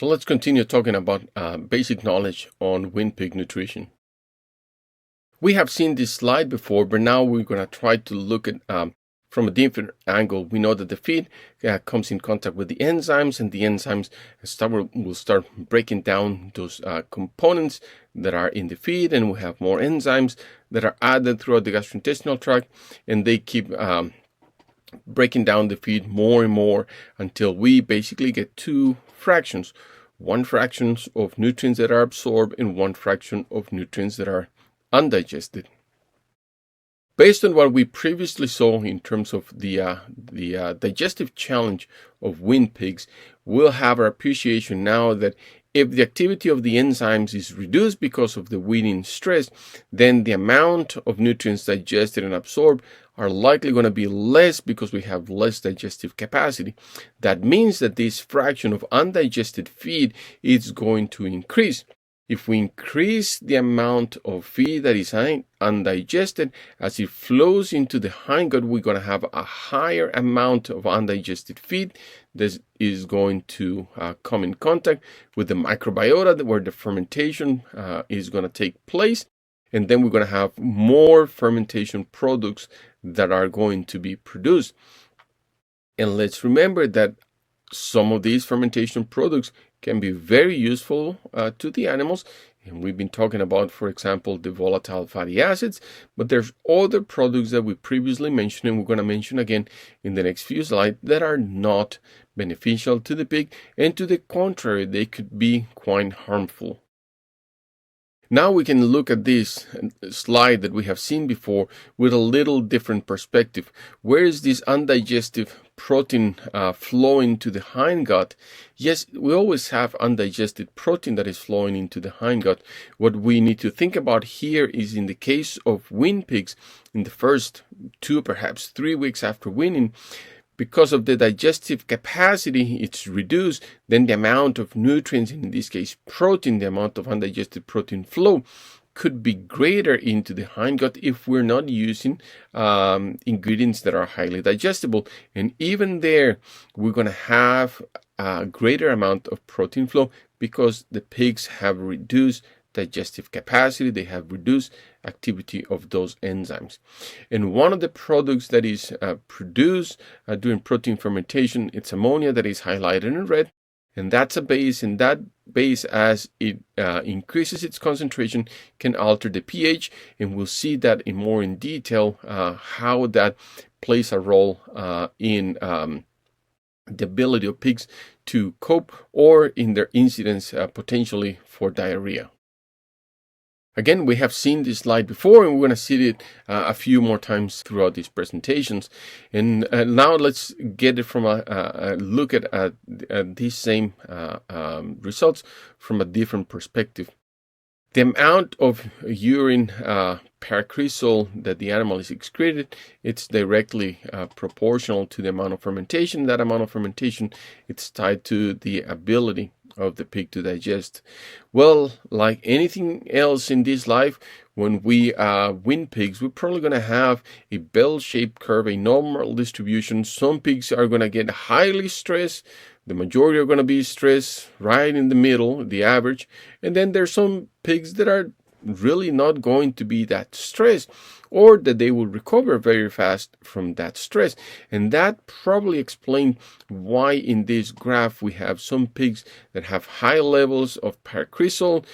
So let's continue talking about basic knowledge on weaned pig nutrition. We have seen this slide before, but now we're going to try to look at from a different angle. We know that the feed comes in contact with the enzymes, and the enzymes will start breaking down those components that are in the feed, and we have more enzymes that are added throughout the gastrointestinal tract, and they keep breaking down the feed more and more until we basically get two fractions. One fraction of nutrients that are absorbed and one fraction of nutrients that are undigested. Based on what we previously saw in terms of the digestive challenge of weaned pigs, we'll have our appreciation now that if the activity of the enzymes is reduced because of the weaning stress, then the amount of nutrients digested and absorbed are likely going to be less because we have less digestive capacity. That means that this fraction of undigested feed is going to increase. If we increase the amount of feed that is undigested, as it flows into the hindgut, we're going to have a higher amount of undigested feed that is going to come in contact with the microbiota where the fermentation is going to take place. And then we're going to have more fermentation products that are going to be produced. And let's remember that some of these fermentation products can be very useful to the animals. And we've been talking about, for example, the volatile fatty acids, but there's other products that we previously mentioned and we're going to mention again in the next few slides that are not beneficial to the pig, and to the contrary, they could be quite harmful. Now we can look at this slide that we have seen before with a little different perspective. Where is this undigested protein flowing to the hindgut? Yes, we always have undigested protein that is flowing into the hindgut. What we need to think about here is in the case of weaned pigs, in the first 2, perhaps 3 weeks after weaning, because of the digestive capacity, it's reduced, then the amount of nutrients, in this case protein, the amount of undigested protein flow could be greater into the hindgut if we're not using ingredients that are highly digestible. And even there, we're going to have a greater amount of protein flow because the pigs have reduced digestive capacity, they have reduced activity of those enzymes. And one of the products that is produced during protein fermentation, it's ammonia that is highlighted in red, and that's a base, and that base, as it increases its concentration, can alter the pH, and we'll see that in more in detail how that plays a role in the ability of pigs to cope or in their incidence potentially for diarrhea. Again, we have seen this slide before, and we're going to see it a few more times throughout these presentations. And now let's get it from a look at these same results from a different perspective. The amount of urine paracresol that the animal is excreted, it's directly proportional to the amount of fermentation. That amount of fermentation, it's tied to the ability of the pig to digest. Well, like anything else in this life, when we wean pigs, we're probably going to have a bell-shaped curve, a normal distribution. Some pigs are going to get highly stressed. The majority are going to be stressed right in the middle, the average. And then there's some pigs that are really not going to be that stressed, or that they will recover very fast from that stress. And that probably explains why in this graph we have some pigs that have high levels of paracresol.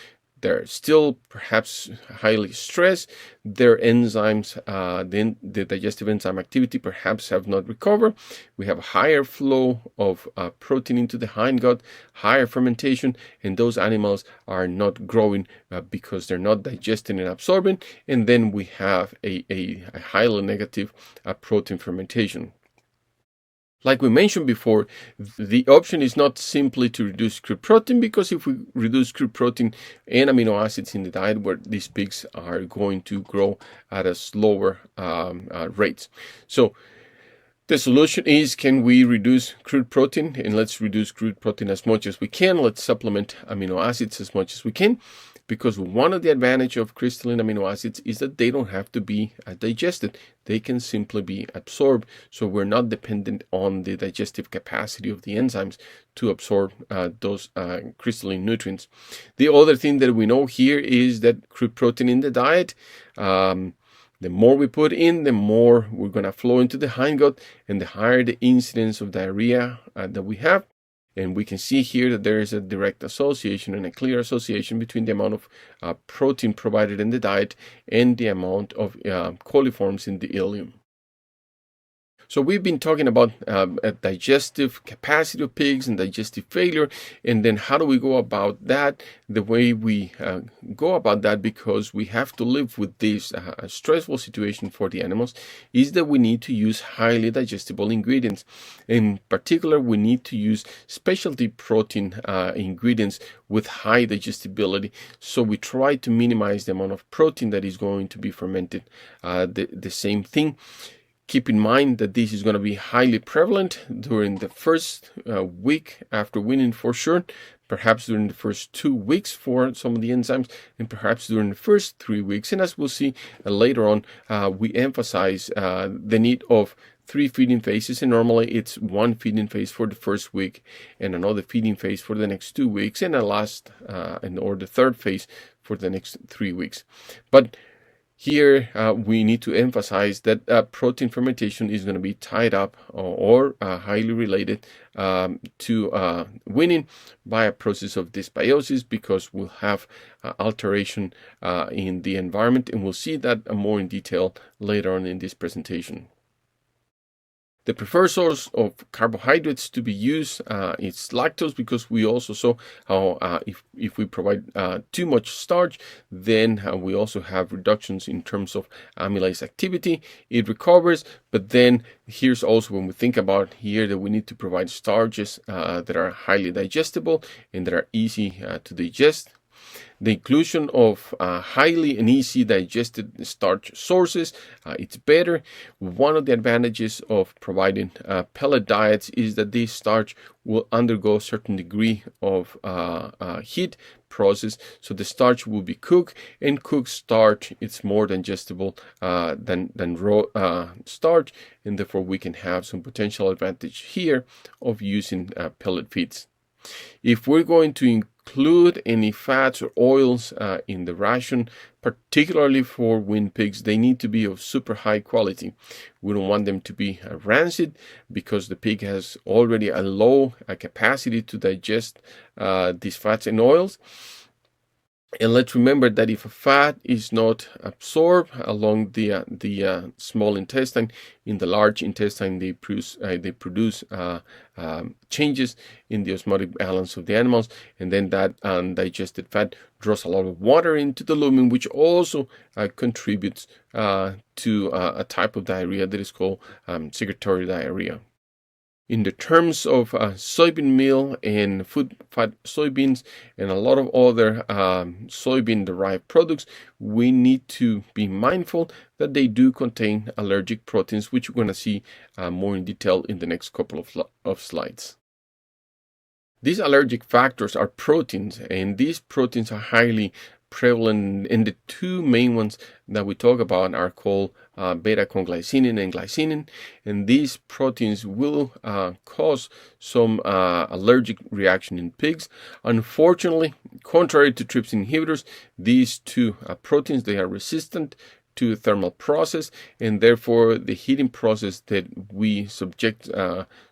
They're still perhaps highly stressed. Their enzymes, the digestive enzyme activity perhaps have not recovered. We have higher flow of protein into the hindgut, higher fermentation, and those animals are not growing because they're not digesting and absorbing. And then we have a highly negative protein fermentation. Like we mentioned before, the option is not simply to reduce crude protein, because if we reduce crude protein and amino acids in the diet, where these pigs are going to grow at a slower rate. So the solution is, can we reduce crude protein? And let's reduce crude protein as much as we can. Let's supplement amino acids as much as we can. because one of the advantages of crystalline amino acids is that they don't have to be digested. They can simply be absorbed, so we're not dependent on the digestive capacity of the enzymes to absorb those crystalline nutrients. The other thing that we know here is that crude protein in the diet, the more we put in, the more we're going to flow into the hindgut, and the higher the incidence of diarrhea that we have. And we can see here that there is a direct association and a clear association between the amount of protein provided in the diet and the amount of coliforms in the ileum. So we've been talking about digestive capacity of pigs and digestive failure, and then how do we go about that? The way we go about that, because we have to live with this stressful situation for the animals, is that we need to use highly digestible ingredients. In particular, we need to use specialty protein ingredients with high digestibility. So we try to minimize the amount of protein that is going to be fermented. The same thing. Keep in mind that this is going to be highly prevalent during the first week after weaning for sure, perhaps during the first 2 weeks for some of the enzymes, and perhaps during the first 3 weeks. And as we'll see later on, we emphasize the need of 3 feeding phases, and normally it's 1 feeding phase for the first week and another feeding phase for the next 2 weeks, and a last or the third phase for the next 3 weeks. But here, we need to emphasize that protein fermentation is going to be tied up or highly related to weaning by a process of dysbiosis, because we'll have alteration in the environment, and we'll see that more in detail later on in this presentation. The preferred source of carbohydrates to be used is lactose, because we also saw how if we provide too much starch, then we also have reductions in terms of amylase activity. It recovers, but then here's also when we think about here that we need to provide starches that are highly digestible and that are easy to digest. The inclusion of highly and easy digested starch sources, it's better. One of the advantages of providing pellet diets is that this starch will undergo a certain degree of heat process. So the starch will be cooked, and cooked starch, it's more digestible than raw starch, and therefore we can have some potential advantage here of using pellet feeds. If we're going to include any fats or oils in the ration, particularly for weaned pigs, they need to be of super high quality. We don't want them to be rancid, because the pig has already a low capacity to digest these fats and oils. And let's remember that if a fat is not absorbed along the small intestine, in the large intestine they produce changes in the osmotic balance of the animals, and then that undigested fat draws a lot of water into the lumen, which also contributes to a type of diarrhea that is called secretory diarrhea. In the terms of soybean meal and food fat soybeans and a lot of other soybean-derived products, we need to be mindful that they do contain allergic proteins, which we're going to see more in detail in the next couple of slides. These allergic factors are proteins, and these proteins are highly prevalent, and the two main ones that we talk about are called beta-conglycinin and glycinin, and these proteins will cause some allergic reaction in pigs. Unfortunately, contrary to trypsin inhibitors, these two proteins, they are resistant to thermal process, and therefore the heating process that we subject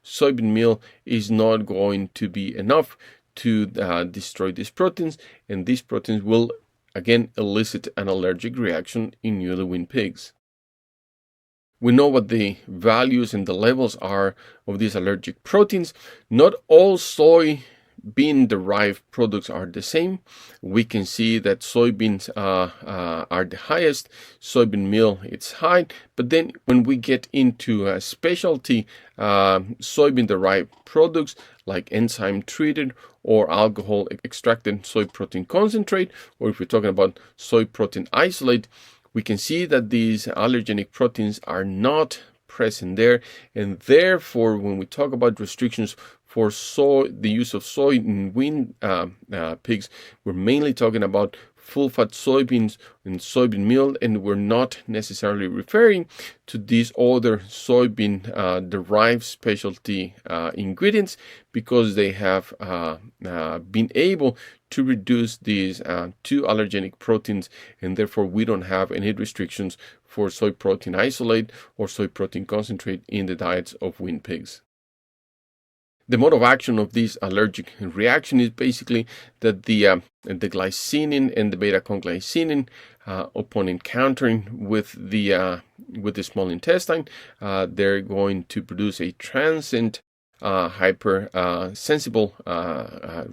soybean meal is not going to be enough to destroy these proteins, and these proteins will again elicit an allergic reaction in newly weaned pigs. We know what the values and the levels are of these allergic proteins. Not all soybean-derived products are the same. We can see that soybeans are the highest. Soybean meal, it's high. But then when we get into specialty soybean-derived products like enzyme-treated or alcohol-extracted soy protein concentrate, or if we're talking about soy protein isolate, we can see that these allergenic proteins are not present there, and therefore when we talk about restrictions for the use of soy in weaned pigs, we're mainly talking about full-fat soybeans and soybean meal, and we're not necessarily referring to these other soybean derived specialty ingredients, because they have been able to reduce these two allergenic proteins, and therefore we don't have any restrictions for soy protein isolate or soy protein concentrate in the diets of weaned pigs. The mode of action of this allergic reaction is basically that the glycinin and the beta-conglycinin, upon encountering with the small intestine, they're going to produce a transient hypersensible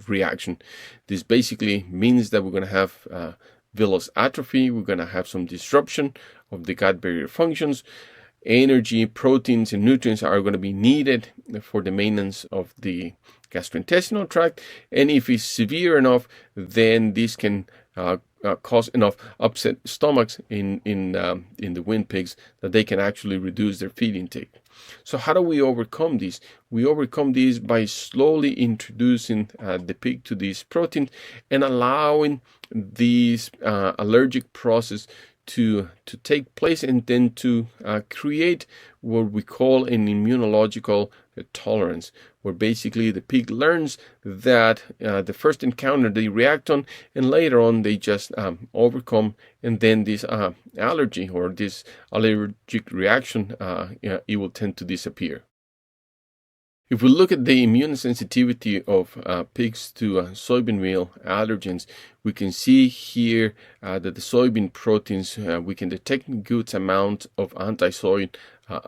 reaction. This basically means that we're going to have villous atrophy. We're going to have some disruption of the gut barrier functions. Energy, proteins, and nutrients are going to be needed for the maintenance of the gastrointestinal tract. And if it's severe enough, then this can cause enough upset stomachs in the weaned pigs that they can actually reduce their feed intake. So how do we overcome this? We overcome this by slowly introducing the pig to this protein and allowing these allergic process to take place, and then to create what we call an immunological tolerance, where basically the pig learns that the first encounter they react on, and later on they just overcome, and then this allergy or this allergic reaction it will tend to disappear. If we look at the immune sensitivity of pigs to soybean meal allergens, we can see here that the soybean proteins, we can detect good amount of anti-soy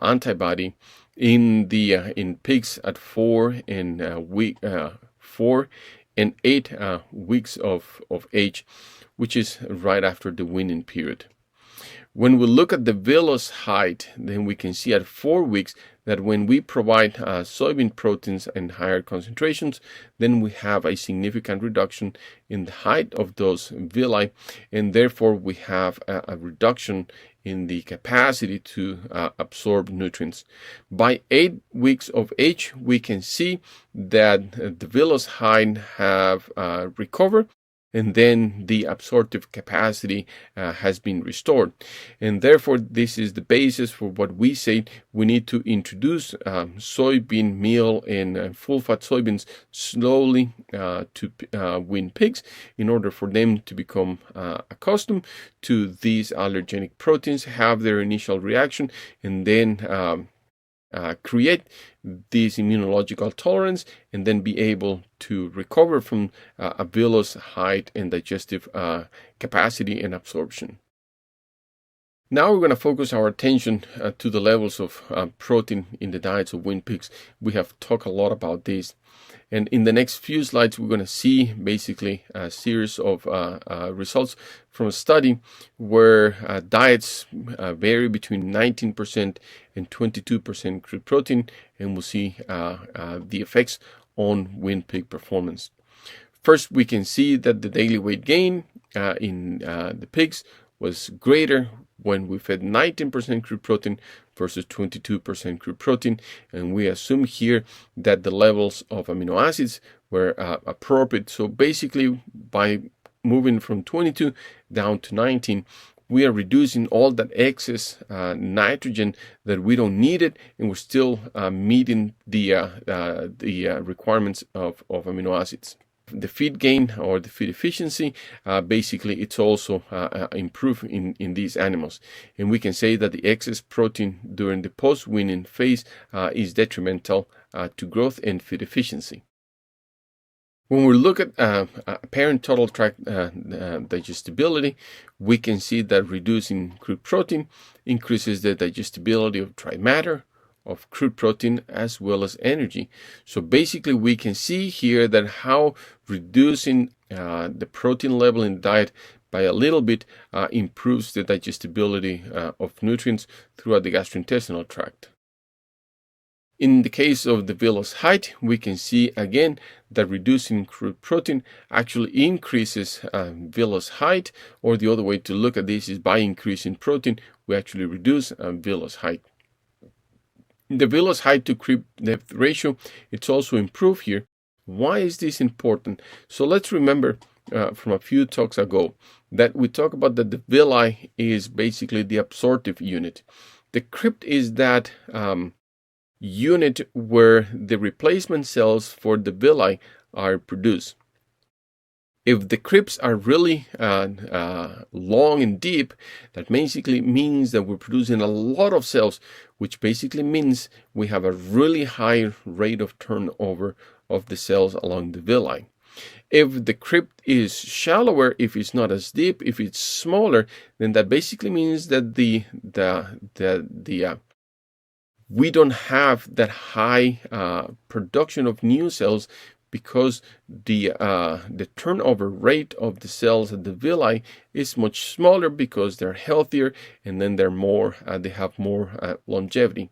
antibody in pigs at 4 and 8 weeks of age, which is right after the weaning period. When we look at the villous height, then we can see at 4 weeks that when we provide soybean proteins in higher concentrations, then we have a significant reduction in the height of those villi, and therefore we have a reduction in the capacity to absorb nutrients. By 8 weeks of age, we can see that the villous height have recovered, and then the absorptive capacity has been restored. And therefore, this is the basis for what we say we need to introduce soybean meal and full-fat soybeans slowly to weaned pigs in order for them to become accustomed to these allergenic proteins, have their initial reaction, and then create this immunological tolerance, and then be able to recover from a villous height and digestive capacity and absorption. Now we're going to focus our attention to the levels of protein in the diets of weaned pigs. We have talked a lot about this. And in the next few slides, we're going to see basically a series of results from a study where diets vary between 19% and 22% crude protein, and we'll see the effects on weaned pig performance. First, we can see that the daily weight gain in the pigs was greater when we fed 19% crude protein versus 22% crude protein, and we assume here that the levels of amino acids were appropriate. So basically, by moving from 22 down to 19, we are reducing all that excess nitrogen that we don't need it, and we're still meeting the requirements of amino acids. The feed gain or the feed efficiency, basically it's also improved in these animals. And we can say that the excess protein during the post-weaning phase is detrimental to growth and feed efficiency. When we look at apparent total tract digestibility, we can see that reducing crude protein increases the digestibility of dry matter, of crude protein, as well as energy. So basically we can see here that how reducing the protein level in the diet by a little bit improves the digestibility of nutrients throughout the gastrointestinal tract. In the case of the villous height, we can see again that reducing crude protein actually increases villous height, or the other way to look at this is by increasing protein, we actually reduce villous height. The villous height to creep depth ratio, it's also improved here. Why is this important? So let's remember from a few talks ago that we talk about that the villi is basically the absorptive unit. The crypt is that unit where the replacement cells for the villi are produced. If the crypts are really long and deep, that basically means that we're producing a lot of cells, which basically means we have a really high rate of turnover of the cells along the villi. If the crypt is shallower, if it's not as deep, if it's smaller, then that basically means that we don't have that high production of new cells, because the turnover rate of the cells at the villi is much smaller, because they're healthier, and then they have more longevity.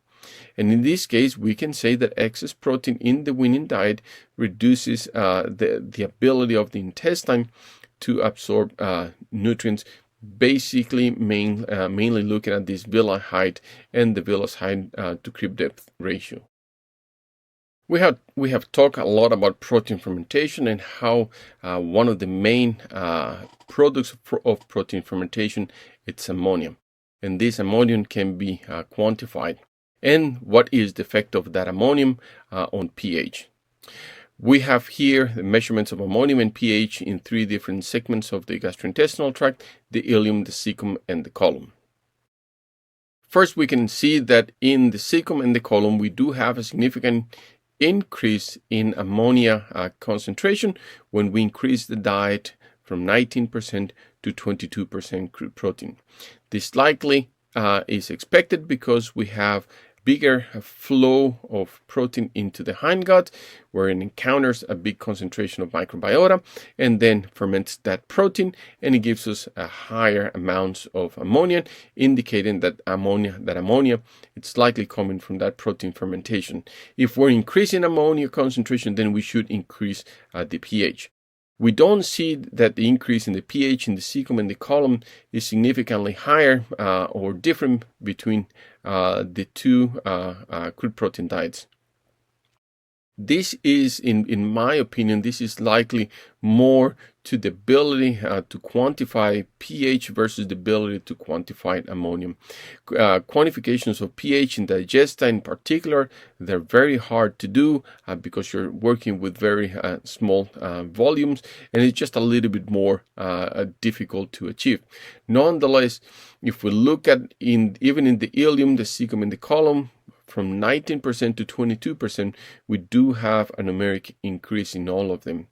And in this case, we can say that excess protein in the weaning diet reduces the ability of the intestine to absorb nutrients, basically mainly looking at this villi height and the villus height to crypt depth ratio. We have talked a lot about protein fermentation and how one of the main products of protein fermentation it's ammonium, and this ammonium can be quantified. And what is the effect of that ammonium on pH? We have here the measurements of ammonium and pH in 3 different segments of the gastrointestinal tract: the ileum, the cecum, and the colon. First, we can see that in the cecum and the colon, we do have a significant increase in ammonia concentration when we increase the diet from 19% to 22% crude protein. This likely is expected because we have bigger flow of protein into the hindgut, where it encounters a big concentration of microbiota and then ferments that protein, and it gives us a higher amounts of ammonia, indicating that ammonia it's likely coming from that protein fermentation. If we're increasing ammonia concentration, then we should increase the pH. We don't see that the increase in the pH in the cecum and the colon is significantly higher or different between the two crude protein diets. This is, in my opinion, this is likely more to the ability to quantify pH versus the ability to quantify ammonium. Quantifications of pH in digesta in particular, they're very hard to do because you're working with very small volumes, and it's just a little bit more difficult to achieve. Nonetheless, if we look at even in the ileum, the cecum, and the colon, from 19% to 22%, we do have a numeric increase in all of them.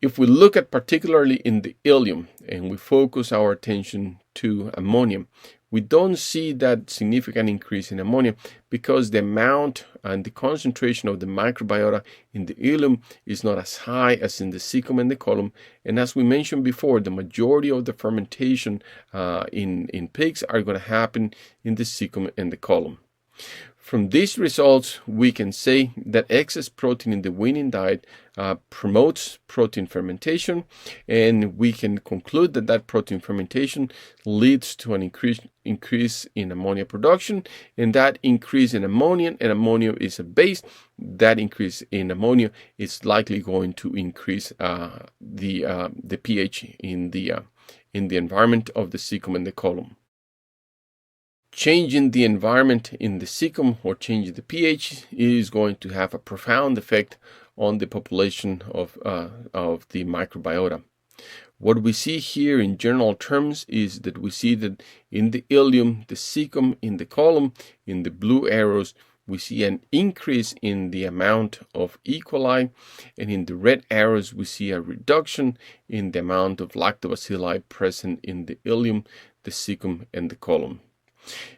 If we look at particularly in the ileum and we focus our attention to ammonium, we don't see that significant increase in ammonia because the amount and the concentration of the microbiota in the ileum is not as high as in the cecum and the colon. And as we mentioned before, the majority of the fermentation in pigs are going to happen in the cecum and the colon. From these results, we can say that excess protein in the weaning diet promotes protein fermentation, and we can conclude that protein fermentation leads to an increase in ammonia production, and that increase in ammonia, and ammonia is a base, that increase in ammonia is likely going to increase the pH in the environment of the cecum and the colon. Changing the environment in the cecum or changing the pH is going to have a profound effect on the population of the microbiota. What we see here in general terms is that we see that in the ileum, the cecum, in the colon, in the blue arrows, we see an increase in the amount of E. coli, and in the red arrows, we see a reduction in the amount of lactobacilli present in the ileum, the cecum, and the colon.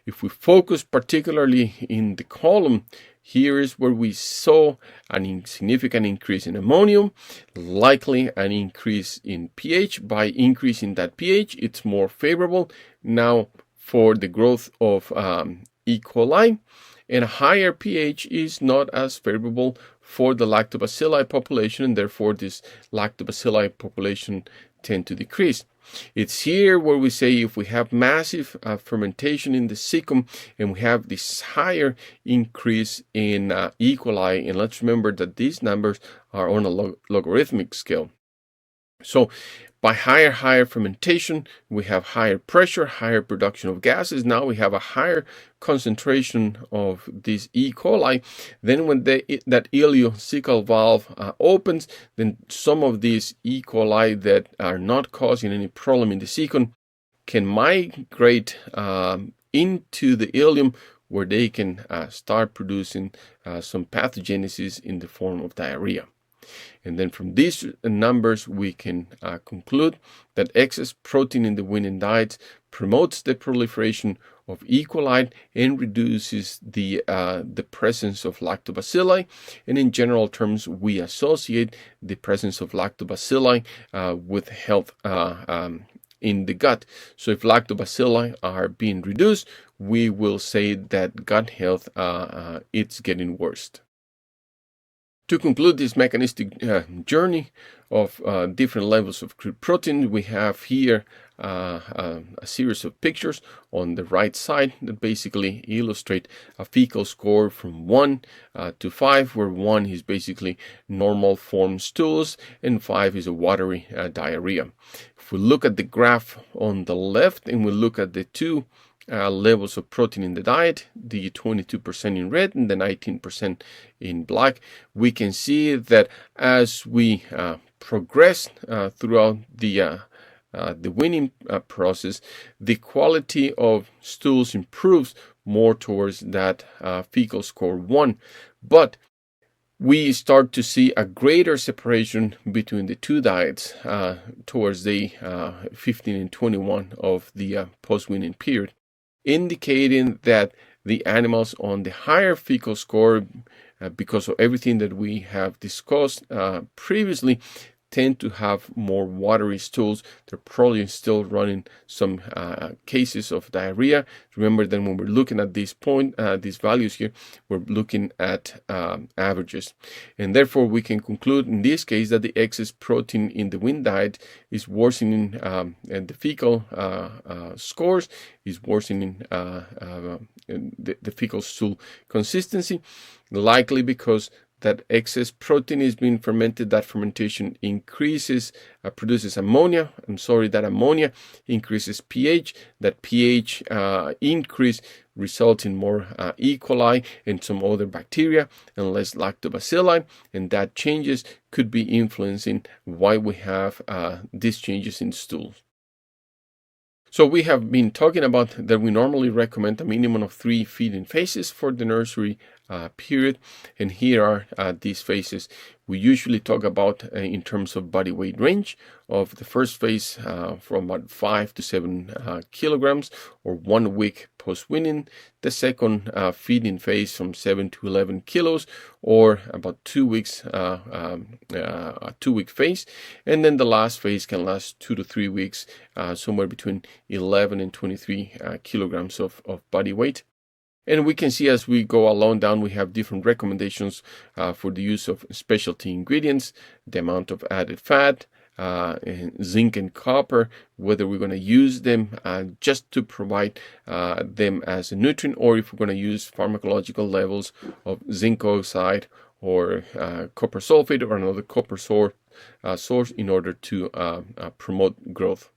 If we focus particularly in the colon, here is where we saw an significant increase in ammonium, likely an increase in pH. By increasing that pH, it's more favorable now for the growth of E. coli, and a higher pH is not as favorable for the lactobacilli population, and therefore this lactobacilli population tend to decrease. It's here where we say if we have massive fermentation in the cecum and we have this higher increase in E. coli, and let's remember that these numbers are on a logarithmic scale. So by higher fermentation, we have higher pressure, higher production of gases. Now we have a higher concentration of this E. coli. Then when that ileocecal valve opens, then some of these E. coli that are not causing any problem in the cecum can migrate into the ileum, where they can start producing some pathogenesis in the form of diarrhea. And then from these numbers, we can conclude that excess protein in the Weaned diet promotes the proliferation of E. coli and reduces the presence of lactobacilli. And in general terms, we associate the presence of lactobacilli with health in the gut. So if lactobacilli are being reduced, we will say that gut health it's getting worse. To conclude this mechanistic journey of different levels of crude protein, we have here a series of pictures on the right side that basically illustrate a fecal score from 1 to 5, where 1 is basically normal form stools and 5 is a watery diarrhea. If we look at the graph on the left and we look at the two levels of protein in the diet, the 22% in red and the 19% in black, we can see that as we progress throughout the weaning process, the quality of stools improves more towards that fecal score 1. But we start to see a greater separation between the two diets towards the 15 and 21 of the post-weaning period, indicating that the animals on the higher fecal score, because of everything that we have discussed previously, tend to have more watery stools. They're probably still running some cases of diarrhea. Remember that when we're looking at these values here, we're looking at averages. And therefore, we can conclude in this case that the excess protein in the Weaned diet is worsening and the fecal scores, is worsening the fecal stool consistency, likely because that excess protein is being fermented. That fermentation produces ammonia. That ammonia increases pH. That pH increase results in more E. coli and some other bacteria and less lactobacilli. And that changes could be influencing why we have these changes in stools. So we have been talking about that we normally recommend a minimum of 3 feeding phases for the nursery period. And here are these phases. We usually talk about in terms of body weight range of the first phase from about 5 to 7 kilograms or 1 week post-weaning. The second feeding phase from 7 to 11 kilos or about 2 weeks, a 2-week phase. And then the last phase can last 2 to 3 weeks, somewhere between 11 and 23 kilograms of body weight. And we can see as we go along down, we have different recommendations for the use of specialty ingredients, the amount of added fat, zinc and copper, whether we're going to use them just to provide them as a nutrient, or if we're going to use pharmacological levels of zinc oxide or copper sulfate or another copper source in order to promote growth.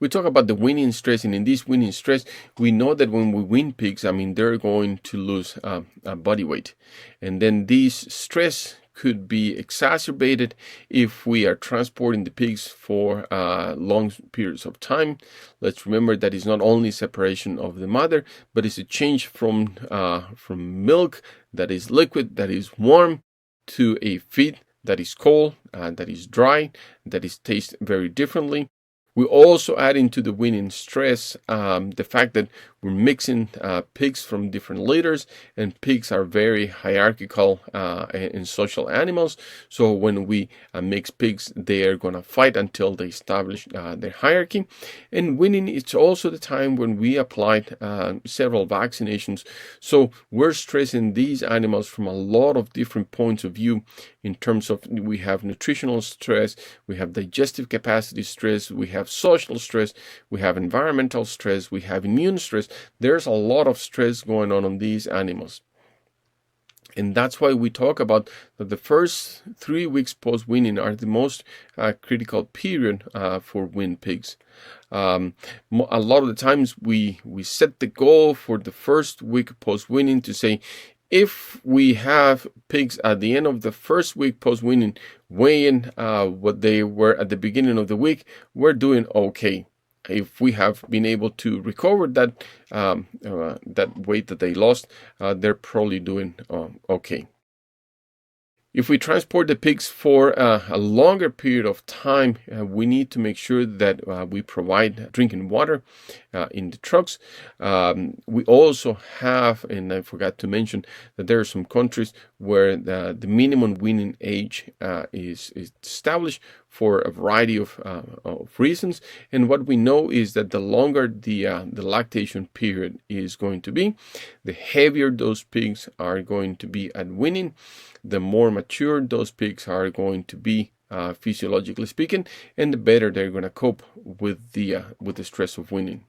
We talk about the weaning stress, and in this weaning stress, we know that when we wean pigs, they're going to lose body weight. And then this stress could be exacerbated if we are transporting the pigs for long periods of time. Let's remember that it's not only separation of the mother, but it's a change from milk that is liquid, that is warm, to a feed that is cold, that is dry, that is tastes very differently. We also add into the weaning stress the fact that we're mixing pigs from different litters, and pigs are very hierarchical and social animals. So when we mix pigs, they are going to fight until they establish their hierarchy. And weaning, it's also the time when we applied several vaccinations. So we're stressing these animals from a lot of different points of view in terms of we have nutritional stress, we have digestive capacity stress, we have social stress, we have environmental stress, we have immune stress. There's a lot of stress going on these animals. And that's why we talk about that the first 3 weeks post-weaning are the most critical period for weaned pigs. A lot of the times we set the goal for the first week post-weaning to say, if we have pigs at the end of the first week post-weaning weighing what they were at the beginning of the week, we're doing okay. If we have been able to recover that weight that they lost, they're probably doing okay. If we transport the pigs for a longer period of time, we need to make sure that we provide drinking water in the trucks. We also have, and I forgot to mention, that there are some countries where the minimum weaning age is established for a variety of reasons. And what we know is that the longer the lactation period is going to be, the heavier those pigs are going to be at weaning, the more mature those pigs are going to be, physiologically speaking, and the better they're going to cope with the stress of weaning.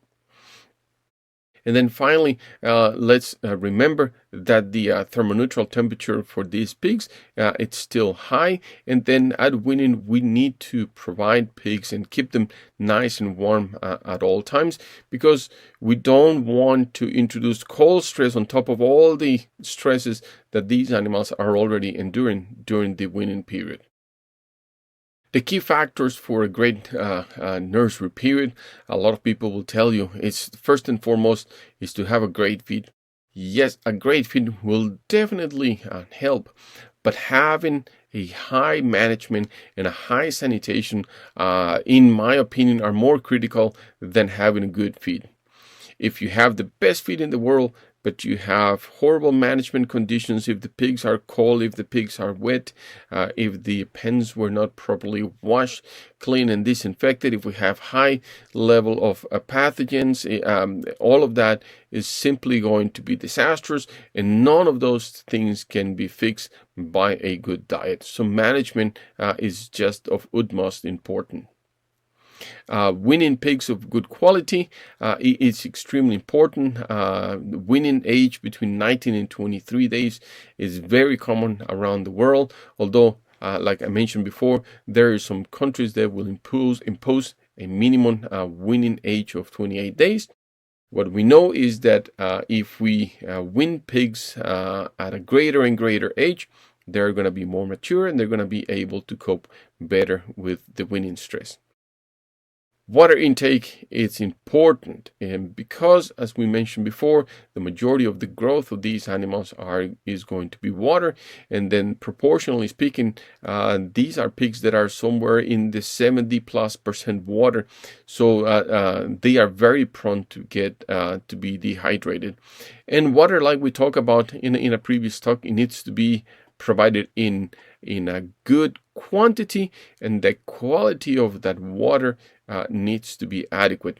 And then finally, let's remember that the thermoneutral temperature for these pigs, it's still high. And then at weaning, we need to provide pigs and keep them nice and warm at all times, because we don't want to introduce cold stress on top of all the stresses that these animals are already enduring during the weaning period. The key factors for a great nursery period, a lot of people will tell you, it's first and foremost is to have a great feed. Yes, a great feed will definitely help, but having a high management and a high sanitation, in my opinion, are more critical than having a good feed. If you have the best feed in the world, but you have horrible management conditions, if the pigs are cold, if the pigs are wet, if the pens were not properly washed, clean, and disinfected, if we have high level of pathogens, all of that is simply going to be disastrous, and none of those things can be fixed by a good diet. So management is just of utmost importance. Weaning pigs of good quality is extremely important. Weaning age between 19 and 23 days is very common around the world, although like I mentioned before, there are some countries that will impose a minimum weaning age of 28 days. What we know is that if we wean pigs at a greater and greater age, they're going to be more mature and they're going to be able to cope better with the weaning stress. Water intake is important, and because, as we mentioned before, the majority of the growth of these animals is going to be water, and then proportionally speaking, these are pigs that are somewhere in the 70+% water, so they are very prone to get to be dehydrated. And water, like we talked about in a previous talk, it needs to be provided in a good quantity, and the quality of that water needs to be adequate.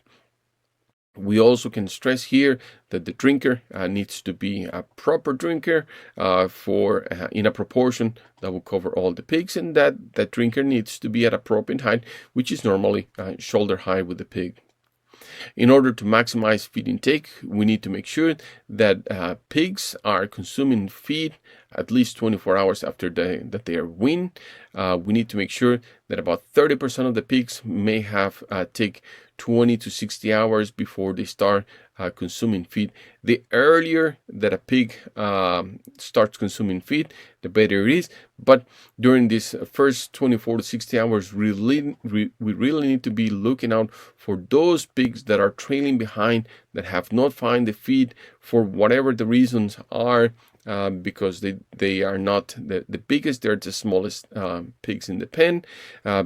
We also can stress here that the drinker needs to be a proper drinker in a proportion that will cover all the pigs, and that drinker needs to be at a appropriate height, which is normally shoulder high with the pig. In order to maximize feed intake, we need to make sure that pigs are consuming feed at least 24 hours after that they are weaned. We need to make sure that about 30% of the pigs may have take 20 to 60 hours before they start consuming feed. The earlier that a pig starts consuming feed, the better it is. But during this first 24 to 60 hours, we really need to be looking out for those pigs that are trailing behind, that have not found the feed for whatever the reasons are, because they are not the biggest, they're the smallest pigs in the pen,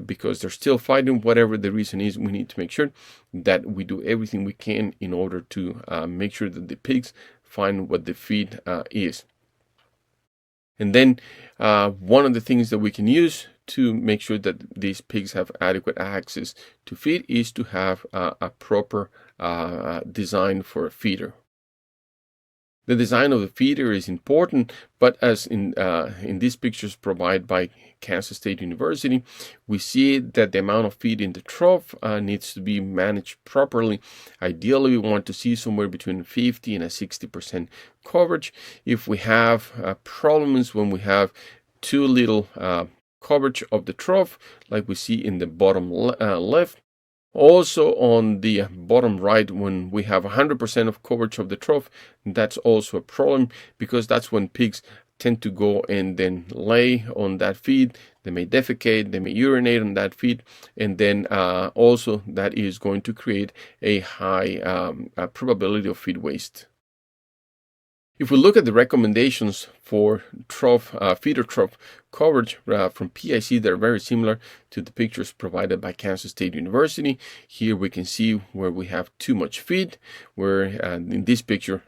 because they're still fighting. Whatever the reason is, we need to make sure that we do everything we can in order to make sure that the pigs find what the feed is. And then one of the things that we can use to make sure that these pigs have adequate access to feed is to have a proper design for a feeder. The design of the feeder is important, but as in these pictures provided by Kansas State University, we see that the amount of feed in the trough needs to be managed properly. Ideally, we want to see somewhere between 50 and a 60% coverage. If we have problems when we have too little coverage of the trough, like we see in the bottom left, also on the bottom right, when we have 100% of coverage of the trough, that's also a problem, because that's when pigs tend to go and then lay on that feed. They may defecate, they may urinate on that feed, and then also that is going to create a high probability of feed waste. If we look at the recommendations for trough, feeder trough coverage from PIC, they're very similar to the pictures provided by Kansas State University. Here we can see where we have too much feed, where in this picture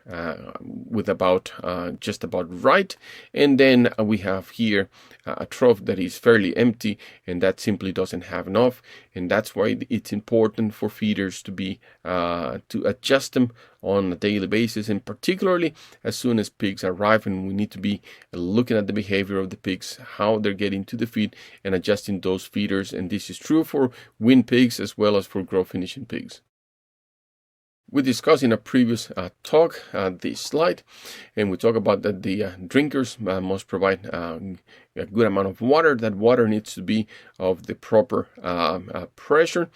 with about just about right, and then we have here a trough that is fairly empty, and that simply doesn't have enough, and that's why it's important for feeders to be to adjust them on a daily basis, and particularly as soon as pigs arrive, and we need to be looking at the behavior of the pigs, how they're getting to the feed, and adjusting those feeders. And this is true for weaned pigs as well as for growth finishing pigs. We discussed in a previous talk this slide, and we talk about that the drinkers must provide a good amount of water. That water needs to be of the proper pressure,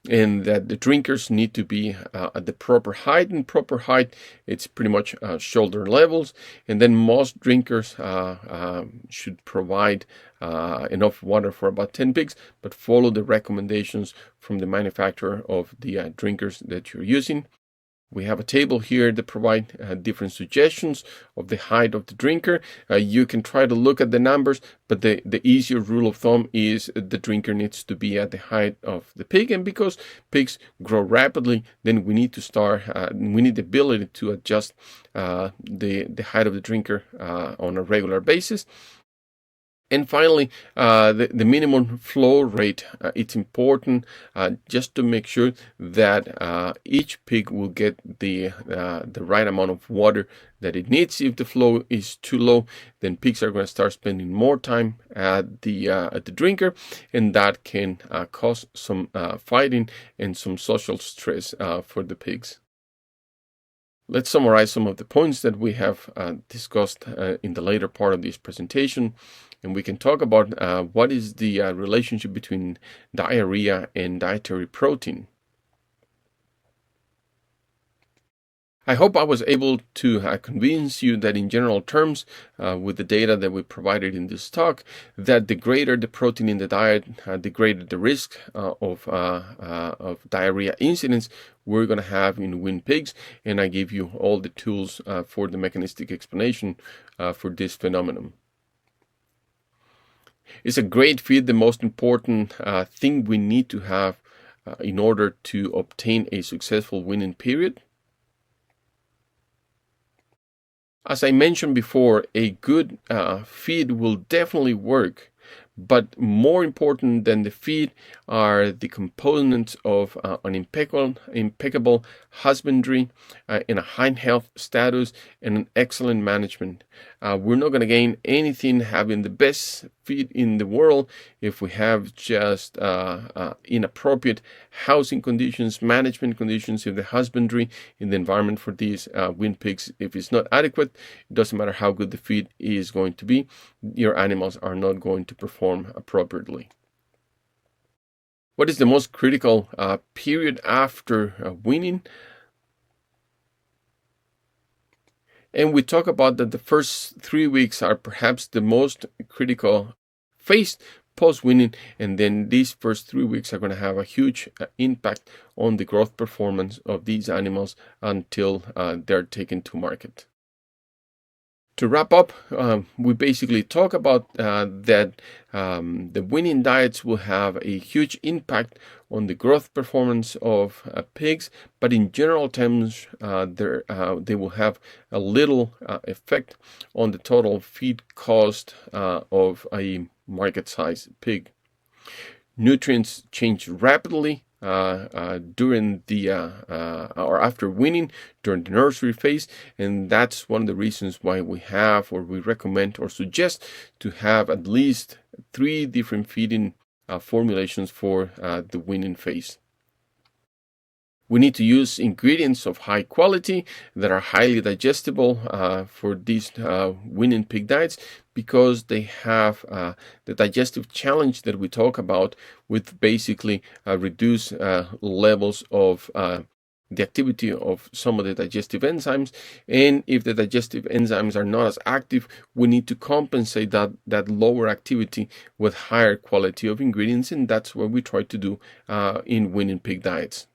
and that the drinkers need to be at the proper height. And proper height, it's pretty much shoulder levels. And then most drinkers should provide enough water for about 10 pigs, but follow the recommendations from the manufacturer of the drinkers that you're using. We have a table here that provide different suggestions of the height of the drinker. You can try to look at the numbers, but the easier rule of thumb is the drinker needs to be at the height of the pig. And because pigs grow rapidly, then we need to start, we need the ability to adjust the height of the drinker on a regular basis. And finally, the minimum flow rate, it's important just to make sure that each pig will get the right amount of water that it needs. If the flow is too low, then pigs are going to start spending more time at the drinker, and that can cause some fighting and some social stress for the pigs. Let's summarize some of the points that we have discussed in the later part of this presentation. And we can talk about what is the relationship between diarrhea and dietary protein. I hope I was able to convince you that in general terms, with the data that we provided in this talk, that the greater the protein in the diet, the greater the risk of diarrhea incidence we're going to have in weaned pigs. And I give you all the tools for the mechanistic explanation for this phenomenon. Is a great feed the most important thing we need to have in order to obtain a successful weaning period? As I mentioned before, a good feed will definitely work, but more important than the feed are the components of an impeccable husbandry in a high health status and an excellent management. We're not going to gain anything having the best feed in the world if we have just inappropriate housing conditions, management conditions, if the husbandry in the environment for these weaned pigs, if it's not adequate, it doesn't matter how good the feed is going to be, your animals are not going to perform appropriately. What is the most critical period after weaning? And we talk about that the first 3 weeks are perhaps the most critical phase post-weaning, and then these first 3 weeks are going to have a huge impact on the growth performance of these animals until they're taken to market. To wrap up, we basically talk about that the weaning diets will have a huge impact on the growth performance of pigs, but in general terms, they will have a little effect on the total feed cost of a market-sized pig. Nutrients change rapidly during the or after weaning during the nursery phase, and that's one of the reasons why we have, or we recommend or suggest to have at least 3 different feeding formulations for the weaning phase. We need to use ingredients of high quality that are highly digestible for these weaning pig diets, because they have the digestive challenge that we talk about, with basically reduced levels of the activity of some of the digestive enzymes. And if the digestive enzymes are not as active, we need to compensate that lower activity with higher quality of ingredients, and that's what we try to do in weaning pig diets.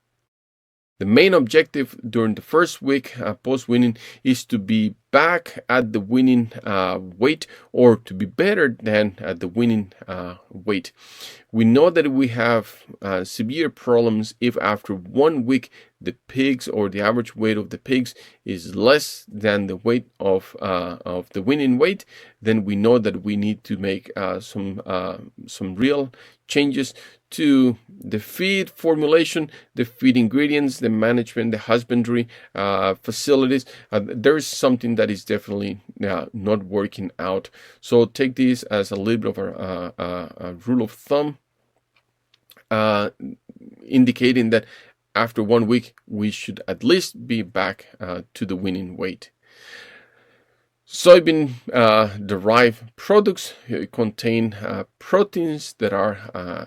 The main objective during the first week post-weaning is to be back at the weaning weight, or to be better than at the weaning weight. We know that we have severe problems if after 1 week the pigs, or the average weight of the pigs, is less than the weight of the weaning weight. Then we know that we need to make some real changes to the feed formulation, the feed ingredients, the management, the husbandry facilities. There is something that is definitely not working out. So take this as a little bit of a rule of thumb, indicating that after 1 week we should at least be back to the weaning weight. Soybean derived products contain proteins that are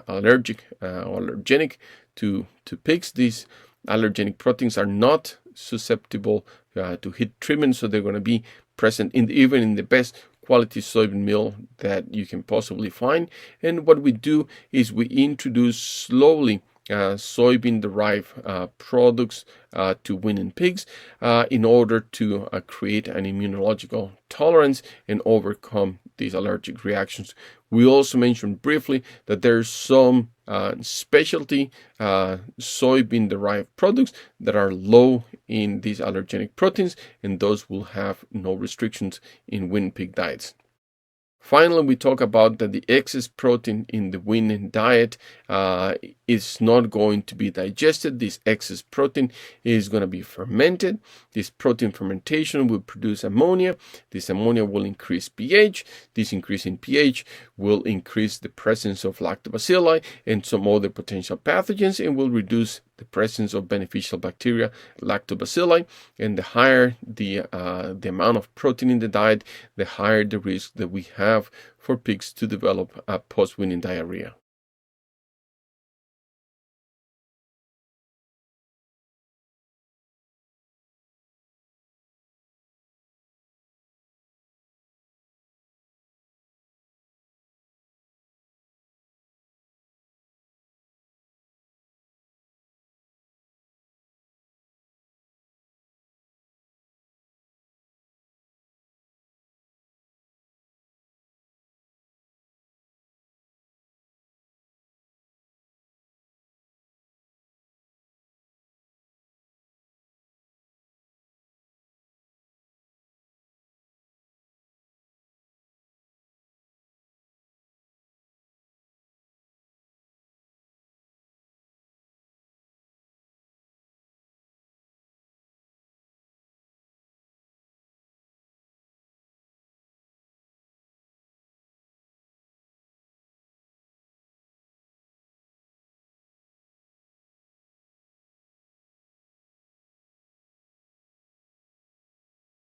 allergenic to pigs. These allergenic proteins are not susceptible to heat treatment, so they're going to be present even in the best quality soybean meal that you can possibly find. And what we do is we introduce slowly soybean-derived products to weaning pigs in order to create an immunological tolerance and overcome these allergic reactions. We also mentioned briefly that there's some specialty soybean-derived products that are low in these allergenic proteins, and those will have no restrictions in weaned pig diets. Finally, we talk about that the excess protein in the weaning diet is not going to be digested. This excess protein is going to be fermented. This protein fermentation will produce ammonia. This ammonia will increase pH. This increase in pH will increase the presence of lactobacilli and some other potential pathogens, and will reduce the presence of beneficial bacteria, lactobacilli. And the higher the amount of protein in the diet, the higher the risk that we have for pigs to develop post-weaning diarrhea.